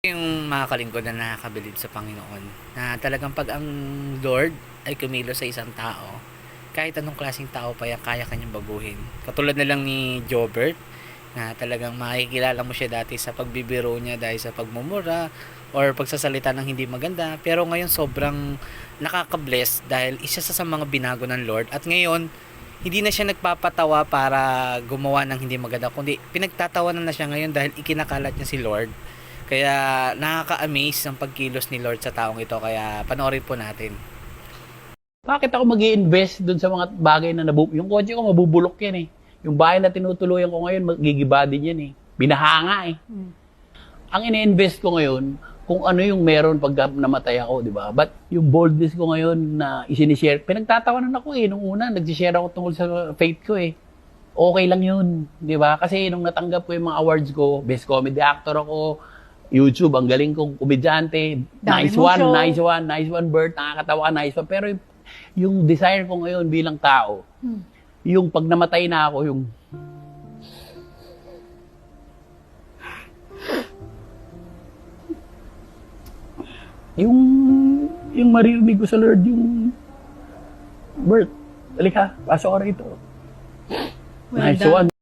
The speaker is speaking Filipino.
Yung mga kalingkod na nakakabilib sa Panginoon, na talagang pag ang Lord ay kumilos sa isang tao, kahit anong klaseng tao pa yan, kaya kanyang baguhin. Katulad na lang ni Jobert, na talagang makikilala mo siya dati sa pagbibiro niya dahil sa pagmumura or pagsasalita ng hindi maganda, pero ngayon sobrang nakaka-bless dahil isa sa mga binago ng Lord, at ngayon hindi na siya nagpapatawa para gumawa ng hindi maganda, kundi pinagtatawanan na siya ngayon dahil ikinakalat niya si Lord. Kaya nakaka-amaze ang pagkilos ni Lord sa taong ito, kaya panoorin po natin. Bakit ako mag-i-invest dun sa mga bagay na yung kotse ko mabubulok yan eh. Yung bahay na tinutuluyan ko ngayon, magigiba din yan eh. Binahanga eh. Ang ini-invest ko ngayon, kung ano yung meron pag namatay ako, di ba? But yung boldness ko ngayon na isinishare, pinagtatawanan ako eh. Nung una, nagsishare ako tungkol sa faith ko eh. Okay lang yun, di ba? Kasi nung natanggap ko yung mga awards ko, best comedy actor ako, YouTube, ang galing kong komedyante. Dami Nice mong one, show. nice one, Bert. Nakakatawa, nice one. Pero yung desire ko ngayon bilang tao, yung pag namatay na ako, yung maririnig ko sa Lord, yung Bert, halika, pasok ka rito. Well Nice done. one.